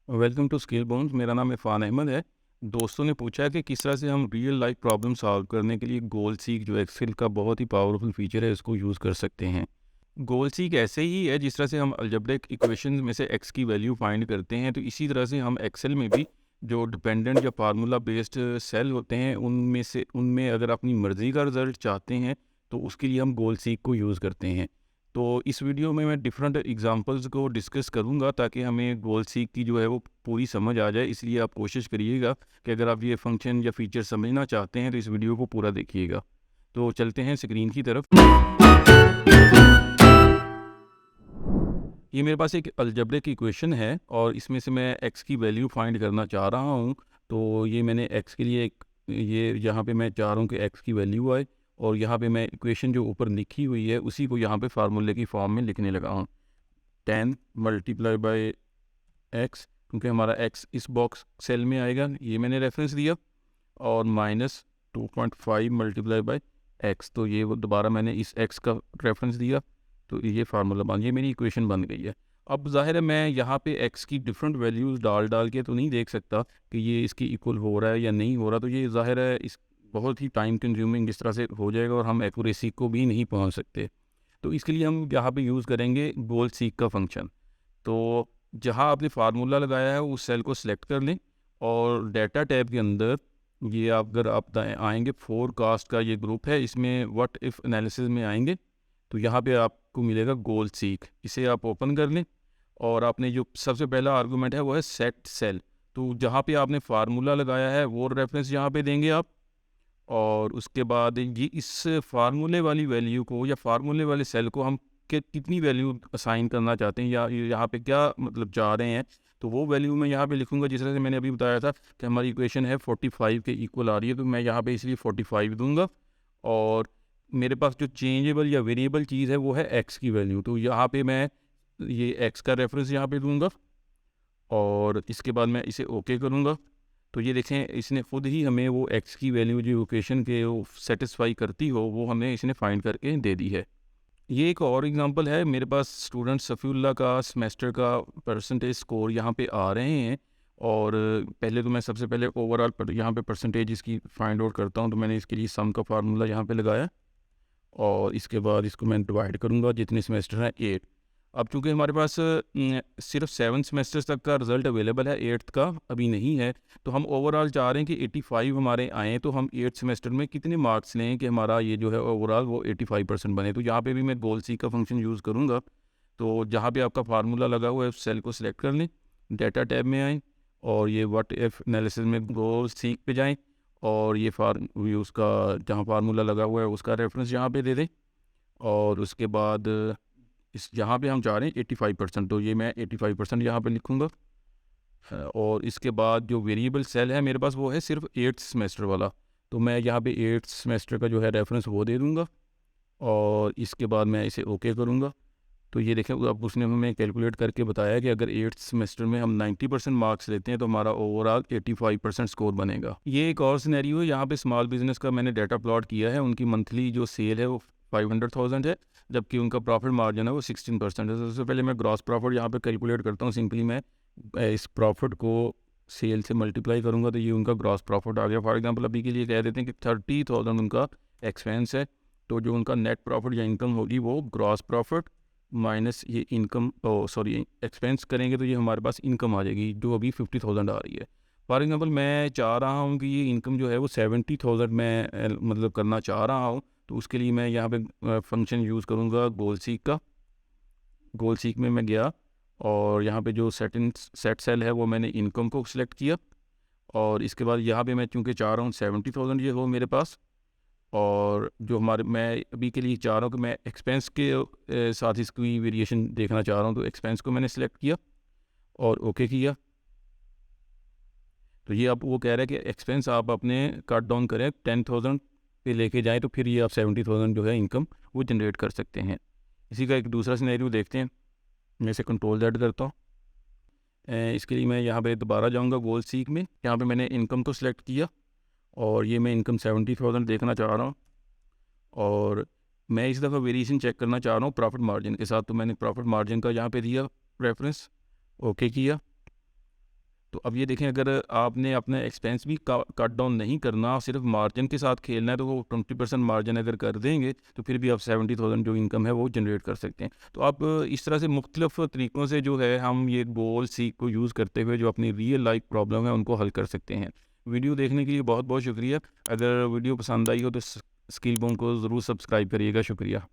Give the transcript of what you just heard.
Welcome to skill bones. मेरा नाम इरफान अहमद है। दोस्तों ने पूछा है कि किस तरह से हम रियल लाइफ प्रॉब्लम सॉल्व करने के लिए गोल सीक जो एक्सेल का बहुत ही पावरफुल फीचर है इसको यूज़ कर सकते हैं। गोल सीक ऐसे ही है जिस तरह से हम अलजेब्रिक इक्वेशन में से एक्स की वैल्यू फाइंड करते हैं, तो इसी तरह से हम एक्सेल में भी जो डिपेंडेंट या फार्मूला बेस्ड सेल होते हैं उनमें अगर अपनी मर्ज़ी का रिज़ल्ट चाहते हैं तो उसके लिए हम गोल सीक को यूज़ करते हैं। तो इस वीडियो में मैं डिफरेंट एग्जांपल्स को डिस्कस करूंगा ताकि हमें गोल सीक की जो है वो पूरी समझ आ जाए। इसलिए आप कोशिश करिएगा कि अगर आप ये फंक्शन या फीचर समझना चाहते हैं तो इस वीडियो को पूरा देखिएगा। तो चलते हैं स्क्रीन की तरफ। ये मेरे पास एक अलजेब्रिक इक्वेशन है और इसमें से मैं एक्स की वैल्यू फाइंड करना चाह रहा हूँ। तो ये मैंने एक्स के लिए ये यहाँ पे मैं चाह रहा हूँ कि एक्स की वैल्यू आए, और यहाँ पे मैं इक्वेशन जो ऊपर लिखी हुई है उसी को यहाँ पे फार्मूले की फॉर्म में लिखने लगा हूँ। 10 मल्टीप्लाई बाई एक्स, क्योंकि हमारा एक्स इस बॉक्स सेल में आएगा, ये मैंने रेफरेंस दिया, और माइनस 2.5 मल्टीप्लाई बाई एक्स, तो ये वो दोबारा मैंने इस एक्स का रेफरेंस दिया। तो ये फार्मूला ये मेरी इक्वेशन बन गई है। अब जाहिर है मैं यहाँ पे एक्स की डिफरेंट वैल्यूज़ डाल डाल के तो नहीं देख सकता कि ये इसकी इक्वल हो रहा है या नहीं हो रहा, तो ये जाहिर है इस बहुत ही टाइम कंज्यूमिंग इस तरह से हो जाएगा और हम एक्यूरेसी को भी नहीं पहुँच सकते। तो इसके लिए हम यहाँ पे यूज़ करेंगे गोल सीक का फंक्शन। तो जहाँ आपने फार्मूला लगाया है उस सेल को सिलेक्ट कर लें, और डाटा टैब के अंदर ये अगर आप आएंगे फोरकास्ट का ये ग्रुप है, इसमें व्हाट इफ़ एनालिसिस में आएंगे तो यहाँ पे आपको मिलेगा गोल सीक। इसे आप ओपन कर लें और आपने जो सबसे पहला आर्गूमेंट है वो है सेट सेल। तो जहाँ पे आपने फार्मूला लगाया है वो रेफरेंस यहाँ पे देंगे आप, और उसके बाद ये इस फार्मूले वाली वैल्यू को या फार्मूले वाले सेल को हम कितनी वैल्यू असाइन करना चाहते हैं या यहाँ पे क्या मतलब चाह रहे हैं, तो वो वैल्यू मैं यहाँ पे लिखूंगा। जिस तरह से मैंने अभी बताया था कि हमारी इक्वेशन है 45 के इक्वल आ रही है, तो मैं यहाँ पे इसलिए 45 दूंगा। और मेरे पास जो चेंजेबल या वेरिएबल चीज़ है वो है एक्स की वैल्यू, तो यहाँ पे मैं ये एक्स का रेफरेंस यहाँ पे दूंगा, और इसके बाद मैं इसे ओके करूँगा। तो ये देखें इसने ख़ुद ही हमें वो एक्स की वैल्यू जो इक्वेशन के वो सेटिस्फाई करती हो वो हमें इसने फाइंड करके दे दी है। ये एक और एग्जांपल है, मेरे पास स्टूडेंट सफ़ीउल्लाह का सेमेस्टर का परसेंटेज स्कोर यहाँ पे आ रहे हैं। और पहले तो मैं सबसे पहले ओवरऑल यहाँ पे परसेंटेज इसकी फाइंड आउट करता हूँ। तो मैंने इसके लिए सम का फार्मूला यहाँ पे लगाया, और इसके बाद इसको मैं डिवाइड करूँगा, जितने सेमेस्टर हैं 8। अब चूँकि हमारे पास सिर्फ 7 सेमेस्टर्स तक का रिज़ल्ट अवेलेबल है, 8th का अभी नहीं है, तो हम ओवरऑल चाह रहे हैं कि 85 हमारे आएँ। तो हम 8th सेमेस्टर में कितने मार्क्स लें कि हमारा ये जो है ओवरऑल वो 85% बने। तो यहाँ पे भी मैं गोल सी का फंक्शन यूज़ करूँगा। तो जहाँ पे आपका फार्मूला लगा हुआ है उस सेल को सिलेक्ट कर लें, डाटा टैब में आएँ, और ये व्हाट इफ एनालिसिस में गोल सीक पे जाएँ, और ये उसका जहाँ फार्मूला लगा हुआ है उसका रेफरेंस यहाँ पे दे दें। और उसके बाद इस यहाँ पे हम चाह रहे हैं 85%, तो ये मैं 85% यहाँ पे लिखूँगा। और इसके बाद जो वेरिएबल सेल है मेरे पास वो है सिर्फ 8th सेमेस्टर वाला, तो मैं यहाँ पे 8th सेमेस्टर का जो है रेफरेंस वो दे दूँगा, और इसके बाद मैं इसे ओके करूँगा। तो ये देखें अब उसने हमें कैलकुलेट करके बताया कि अगर 8th सेमेस्टर में हम 90% मार्क्स लेते हैं तो हमारा ओवरऑल 85% स्कोर बनेगा। ये एक और सिनेरियो है, यहाँ पे स्मॉल बिजनेस का मैंने डाटा प्लॉट किया है। उनकी मंथली जो सेल है वो 500,000 है, जबकि उनका प्रॉफिट मार्जिन है वो 16% है। सबसे पहले मैं ग्रॉस प्रॉफिट यहाँ पे कैलकुलेट करता हूँ। सिंपली मैं इस प्रॉफिट को सेल से मल्टीप्लाई करूँगा तो ये उनका ग्रॉस प्रॉफिट आ गया। फॉर एग्जांपल अभी के लिए कह देते हैं कि 30,000 उनका एक्सपेंस है, तो जो उनका नेट प्रॉफिट या इनकम होगी वो ग्रॉस प्रॉफिट माइनस ये इनकम सॉरी एक्सपेंस करेंगे, तो ये हमारे पास इनकम आ जाएगी जो अभी 50,000 आ रही है। फॉर एग्जांपल मैं चाह रहा हूँ कि ये इनकम जो है वो 70,000 मैं मतलब करना चाह रहा हूँ, तो उसके लिए मैं यहाँ पे फंक्शन यूज़ करूँगा गोल सीक का। गोल सीक में मैं गया, और यहाँ पे जो सेट सेल है वो मैंने इनकम को सिलेक्ट किया, और इसके बाद यहाँ पे मैं चूँकि चाह रहा हूँ 70,000 ये हो मेरे पास, और जो हमारे मैं अभी के लिए चाह रहा हूँ कि मैं एक्सपेंस के साथ इसकी वेरिएशन देखना चाह रहा हूँ, तो एक्सपेंस को मैंने सिलेक्ट किया और ओके किया। तो ये अब वो कह रहा है कि एक्सपेंस आप अपने कट डाउन करें 10,000 पे लेके जाएं, तो फिर ये आप 70,000 जो है इनकम वो जनरेट कर सकते हैं। इसी का एक दूसरा सिनेरियो देखते हैं। मैं इसे कंट्रोल Z करता हूँ। इसके लिए मैं यहाँ पे दोबारा जाऊँगा गोल सीक में। यहाँ पे मैंने इनकम को सिलेक्ट किया, और ये मैं इनकम 70,000 देखना चाह रहा हूँ, और मैं इस दफ़ा वेरिएशन चेक करना चाह रहा हूँ प्रॉफिट मार्जिन के साथ। तो मैंने प्रॉफिट मार्जिन का यहाँ पे दिया रेफरेंस, ओके किया, तो अब ये देखें, अगर आपने अपना एक्सपेंस भी कट डाउन नहीं करना, सिर्फ मार्जिन के साथ खेलना है, तो वो 20% मार्जिन अगर कर देंगे तो फिर भी आप 70,000 जो इनकम है वो जनरेट कर सकते हैं। तो आप इस तरह से मुख्तलिफ तरीक़ों से जो है हम ये गोल सीख को यूज़ करते हुए जो अपनी रियल लाइफ प्रॉब्लम है उनको हल कर सकते हैं। वीडियो देखने के लिए बहुत बहुत शुक्रिया। अगर वीडियो पसंद आई हो तो स्किल बूम को ज़रूर सब्सक्राइब करिएगा। शुक्रिया।